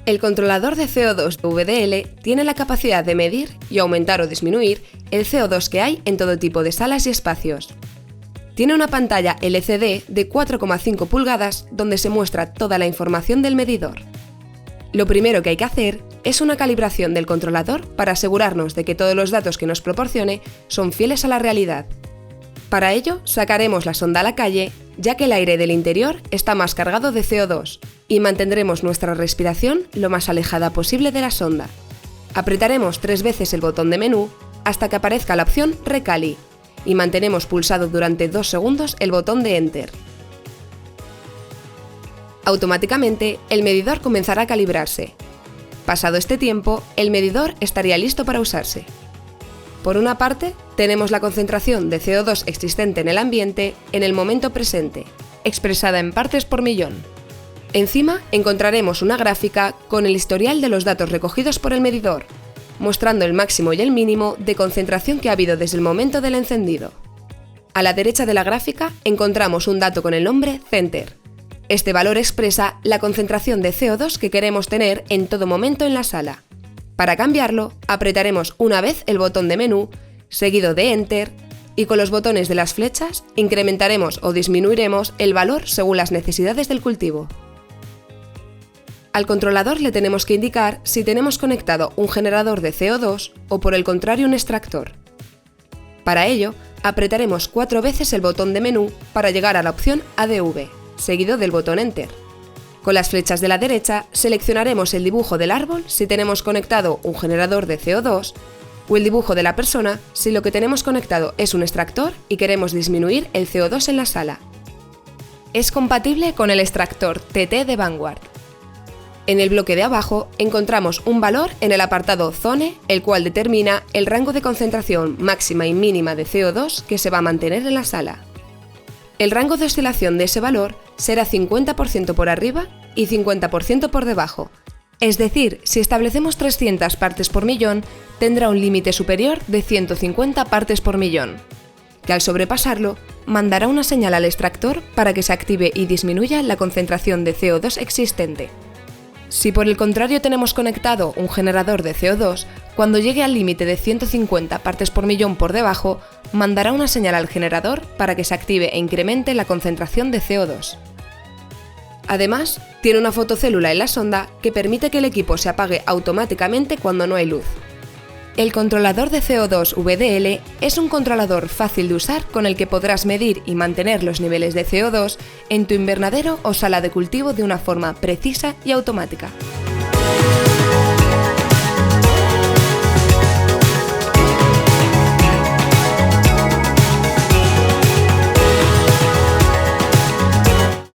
El controlador de CO2 de VDL tiene la capacidad de medir y aumentar o disminuir el CO2 que hay en todo tipo de salas y espacios. Tiene una pantalla LCD de 4,5 pulgadas donde se muestra toda la información del medidor. Lo primero que hay que hacer es una calibración del controlador para asegurarnos de que todos los datos que nos proporcione son fieles a la realidad. Para ello, sacaremos la sonda a la calle, ya que el aire del interior está más cargado de CO2, y mantendremos nuestra respiración lo más alejada posible de la sonda. Apretaremos 3 veces el botón de menú hasta que aparezca la opción Recali, y mantenemos pulsado durante 2 segundos el botón de Enter. Automáticamente, el medidor comenzará a calibrarse. Pasado este tiempo, el medidor estaría listo para usarse. Por una parte, tenemos la concentración de CO2 existente en el ambiente en el momento presente, expresada en partes por millón. Encima encontraremos una gráfica con el historial de los datos recogidos por el medidor, mostrando el máximo y el mínimo de concentración que ha habido desde el momento del encendido. A la derecha de la gráfica encontramos un dato con el nombre Center. Este valor expresa la concentración de CO2 que queremos tener en todo momento en la sala. Para cambiarlo, apretaremos una vez el botón de menú, seguido de Enter, y con los botones de las flechas incrementaremos o disminuiremos el valor según las necesidades del cultivo. Al controlador le tenemos que indicar si tenemos conectado un generador de CO2 o por el contrario un extractor. Para ello, apretaremos 4 veces el botón de menú para llegar a la opción ADV, seguido del botón Enter. Con las flechas de la derecha seleccionaremos el dibujo del árbol si tenemos conectado un generador de CO2 o el dibujo de la persona si lo que tenemos conectado es un extractor y queremos disminuir el CO2 en la sala. Es compatible con el extractor TT de Vanguard. En el bloque de abajo encontramos un valor en el apartado Zone, el cual determina el rango de concentración máxima y mínima de CO2 que se va a mantener en la sala. El rango de oscilación de ese valor será 50% por arriba y 50% por debajo. Es decir, si establecemos 300 partes por millón, tendrá un límite superior de 150 partes por millón, que al sobrepasarlo, mandará una señal al extractor para que se active y disminuya la concentración de CO2 existente. Si por el contrario tenemos conectado un generador de CO2, cuando llegue al límite de 150 partes por millón por debajo, mandará una señal al generador para que se active e incremente la concentración de CO2. Además, tiene una fotocélula en la sonda que permite que el equipo se apague automáticamente cuando no hay luz. El controlador de CO2 VDL es un controlador fácil de usar con el que podrás medir y mantener los niveles de CO2 en tu invernadero o sala de cultivo de una forma precisa y automática.